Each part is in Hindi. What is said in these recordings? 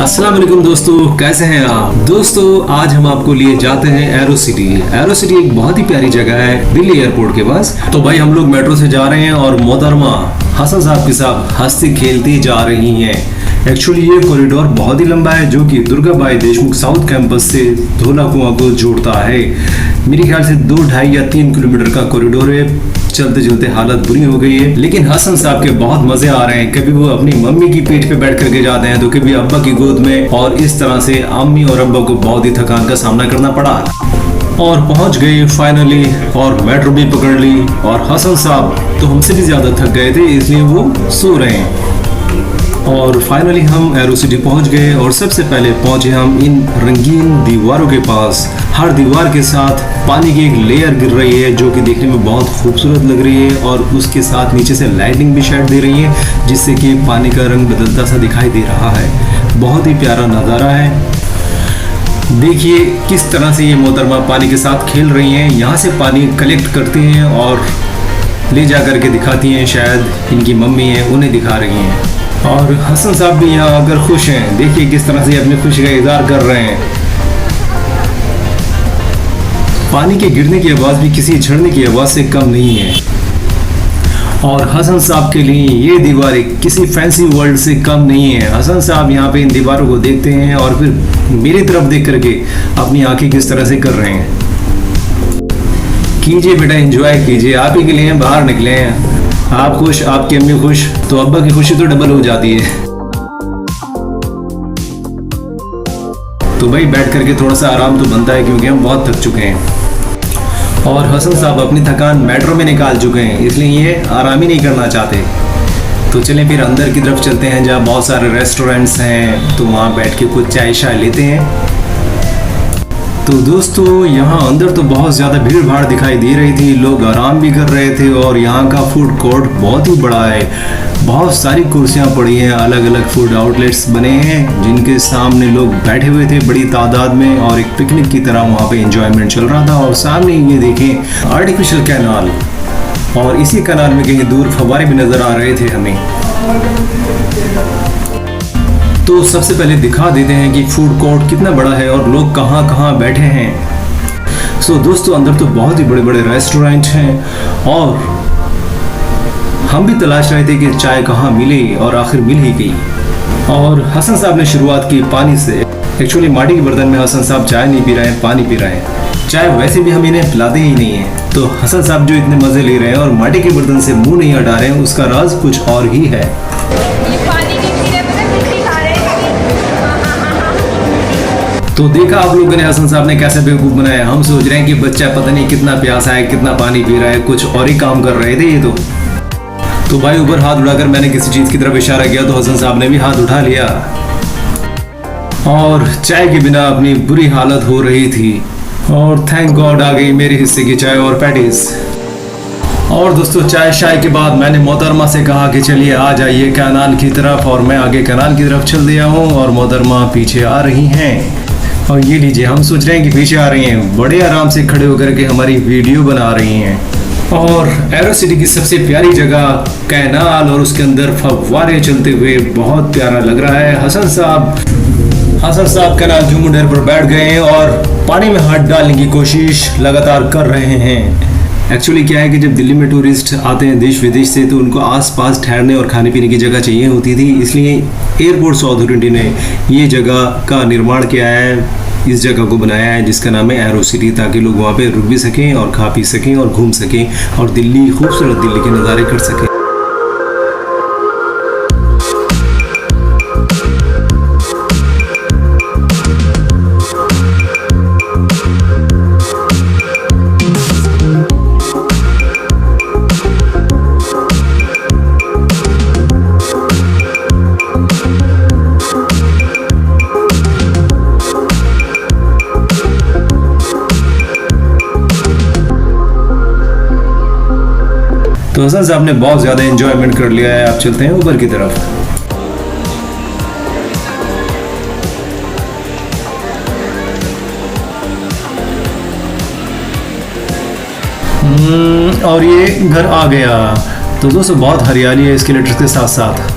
अस्सलाम वालेकुम दोस्तों, कैसे हैं आप। दोस्तों आज हम आपको लिए जाते हैं एरो सिटी। एरो सिटी एक बहुत ही प्यारी जगह है दिल्ली एयरपोर्ट के पास। तो भाई हम लोग मेट्रो से जा रहे हैं और मोहतरमा हसन साहब के साथ हंसती खेलती जा रही हैं। एक्चुअली ये कॉरिडोर बहुत ही लंबा है जो कि Durga by Deshmukh south campus से धोला कुआं को जोड़ता है। मेरे ख्याल से 2, 2.5 या 3 किलोमीटर का कॉरिडोर है। चलते चलते हालत बुरी हो गई है, लेकिन हसन साहब के बहुत मजे आ रहे हैं। कभी वो अपनी मम्मी की पीठ पे बैठ करके जाते हैं तो कभी अब्बा की गोद में, और इस तरह से अम्मी और अब्बा को बहुत ही थकान का सामना करना पड़ा। और पहुंच गए फाइनली, और मेट्रो भी पकड़ ली। और हसन साहब तो हमसे भी ज्यादा थक गए थे, इसलिए वो सो रहे हैं। और फाइनली हम एरो सिटी पहुंच गए और सबसे पहले पहुंचे हम इन रंगीन दीवारों के पास। हर दीवार के साथ पानी की एक लेयर गिर रही है जो कि देखने में बहुत खूबसूरत लग रही है, और उसके साथ नीचे से लाइटिंग भी शेड दे रही है जिससे कि पानी का रंग बदलता सा दिखाई दे रहा है। बहुत ही प्यारा नज़ारा है। देखिए किस तरह से ये मोहतरमा पानी के साथ खेल रही हैं। यहाँ से पानी कलेक्ट करती हैं और ले जा करके दिखाती हैं, शायद इनकी मम्मी है उन्हें दिखा रही हैं। और हसन साहब भी यहाँ आकर खुश हैं। देखिए किस तरह से अपनी खुशी का इजहार कर रहे हैं। पानी के गिरने की आवाज़ भी किसी झरने की आवाज़ से कम नहीं है। और हसन साहब के लिए ये दीवारें किसी फैंसी वर्ल्ड से कम नहीं है। हसन साहब यहाँ पे इन दीवारों को देखते हैं और फिर मेरी तरफ देख करके अपनी आंखें किस तरह से कर रहे हैं। कीजिए बेटा, एंजॉय कीजिए, आप ही के लिए बाहर निकले हैं। आप खुश, आपकी अम्मी खुश, तो अब्बा की खुशी तो डबल हो जाती है। तो भाई बैठ करके थोड़ा सा आराम तो बनता है क्योंकि हम बहुत थक चुके हैं। और हसन साहब अपनी थकान मेट्रो में निकाल चुके हैं, इसलिए ये आराम ही नहीं करना चाहते। तो चलें फिर अंदर की तरफ चलते हैं जहाँ बहुत सारे रेस्टोरेंट्स हैं, तो वहाँ बैठ के कुछ चाय शाय लेते हैं। तो दोस्तों यहाँ अंदर तो बहुत ज़्यादा भीड़ भाड़ दिखाई दे रही थी, लोग आराम भी कर रहे थे। और यहाँ का फूड कोर्ट बहुत ही बड़ा है, बहुत सारी कुर्सियाँ पड़ी हैं, अलग अलग फूड आउटलेट्स बने हैं जिनके सामने लोग बैठे हुए थे बड़ी तादाद में, और एक पिकनिक की तरह वहाँ पे एंजॉयमेंट चल रहा था। और सामने ये देखें आर्टिफिशियल कैनाल, और इसी कैनाल में कहीं दूर फव्वारे भी नज़र आ रहे थे हमें। तो सबसे पहले दिखा देते हैं कि फूड कोर्ट कितना बड़ा है और लोग कहाँ कहाँ बैठे हैं। सो दोस्तों अंदर तो बहुत ही बड़े बड़े रेस्टोरेंट हैं, और हम भी तलाश रहे थे कि चाय कहाँ मिले, और आखिर मिल ही गई। और हसन साहब ने शुरुआत की पानी से। एक्चुअली माटी के बर्तन में हसन साहब चाय नहीं पी रहे हैं, पानी पी रहे हैं। चाय वैसे भी हम इन्हें पिलाते ही नहीं है, तो हसन साहब जो इतने मज़े ले रहे हैं और माटी के बर्तन से मुंह नहीं हटा रहे हैं, उसका राज कुछ और ही है। तो देखा आप लोगों ने हसन साहब ने कैसे बेवकूफ़ बनाया। हम सोच रहे हैं कि बच्चा पता नहीं कितना प्यासा है, कितना पानी पी रहा है, कुछ और ही काम कर रहे थे ये तो भाई ऊपर हाथ उठाकर मैंने किसी चीज़ की तरफ इशारा किया तो हसन साहब ने भी हाथ उठा लिया। और चाय के बिना अपनी बुरी हालत हो रही थी, और थैंक गॉड आ गई मेरे हिस्से की चाय और पैटीज। और दोस्तों चाय शाय के बाद मैंने मोहतरमा से कहा कि चलिए आ जाइए कैनाल की तरफ, और मैं आगे कैनाल की तरफ चल दिया हूँ और मोहतरमा पीछे आ रही हैं। और ये लीजिए, हम सोच रहे हैं कि पीछे आ रही हैं, बड़े आराम से खड़े होकर के हमारी वीडियो बना रही हैं। और एरो सिटी की सबसे प्यारी जगह कैनाल, और उसके अंदर फव्वारे चलते हुए बहुत प्यारा लग रहा है। हसन साहब कैनाल जुमुंडर पर बैठ गए हैं और पानी में हाथ डालने की कोशिश लगातार कर रहे हैं। एक्चुअली क्या है कि जब दिल्ली में टूरिस्ट आते हैं देश विदेश से, तो उनको आसपास ठहरने और खाने पीने की जगह चाहिए होती थी, इसलिए एयरपोर्ट्स अथॉरिटी ने ये जगह का निर्माण किया है, इस जगह को बनाया है जिसका नाम है एरो सिटी, ताकि लोग वहाँ पे रुक भी सकें और खा पी सकें और घूम सकें और दिल्ली खूबसूरत दिल्ली के नज़ारे कर सकें। तो हसन साहब ने बहुत ज़्यादा एंजॉयमेंट कर लिया है। आप चलते हैं ऊपर की तरफ। और ये घर आ गया। तो दोस्तों बहुत हरियाली है एस्केलेटर के साथ साथ।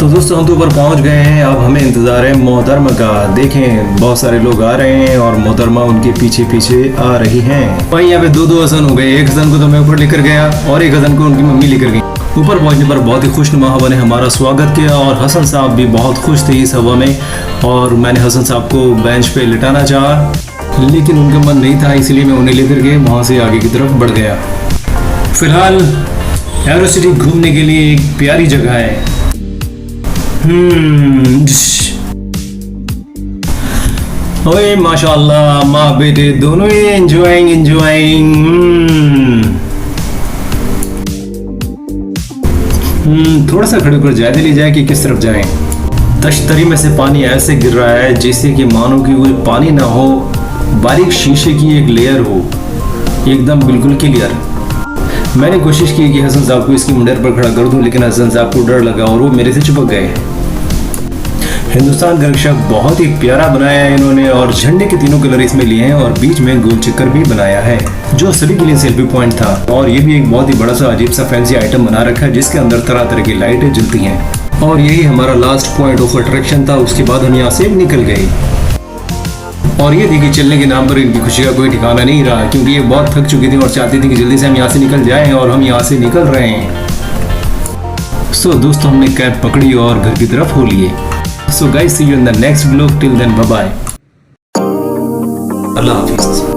तो दोस्तों हम तो ऊपर पहुंच गए हैं। अब हमें इंतजार है मोहतरमा का। देखें बहुत सारे लोग आ रहे हैं और मोहतरमा उनके पीछे पीछे आ रही हैं। भाई यहाँ पे दो हसन हो गए। एक हसन को तो मैं ऊपर लेकर गया और एक हसन को उनकी मम्मी लेकर गई। ऊपर पहुंचने पर बहुत ही खुशनुमा हवा ने हमारा स्वागत किया और हसन साहब भी बहुत खुश थे इस हवा में। और मैंने हसन साहब को बेंच पे लिटाना चाहा, लेकिन उनका मन नहीं था, इसलिए मैं उन्हें लेकर के वहां से आगे की तरफ बढ़ गया। फिलहाल एरो सिटी घूमने के लिए एक प्यारी जगह है। ओए माशाल्लाह, माँ बेटे दोनों ही एंजॉयिंग। थोड़ा सा खड़े होकर जायजा ली जाए कि किस तरफ जाएं। तश्तरी में से पानी ऐसे गिर रहा है जैसे कि मानो कि वो पानी ना हो, बारीक शीशे की एक लेयर हो, एकदम बिल्कुल क्लियर। मैंने कोशिश की कि हसन साहब को इसकी मुंडेर पर खड़ा कर दूं, लेकिन हसन साहब को डर लगा और वो मेरे से चिपक गए। हिंदुस्तान का नक्शा बहुत ही प्यारा बनाया है इन्होंने और झंडे के तीनों कलर इसमें लिए हैं और बीच में गोल चक्कर भी बनाया है जो सभी के लिए सेल्फी पॉइंट था। और ये भी एक बहुत ही बड़ा सा अजीब सा फैंसी आइटम बना रखा है जिसके अंदर तरह तरह की लाइटें जलती हैं। और यही हमारा लास्ट पॉइंट ऑफ अट्रैक्शन था। उसके बाद हम यहाँ से निकल गए। और ये देखिए, चलने के नाम पर इनकी खुशी का कोई ठिकाना नहीं रहा, क्योंकि ये बहुत थक चुकी थी और चाहती थी कि जल्दी से हम यहाँ से निकल जाएं, और हम यहाँ से निकल रहे हैं। सो दोस्तों, हमने कैब पकड़ी और घर की तरफ हो लिए। So guys, see you in the next vlog. Till then, bye bye. Allah Hafiz.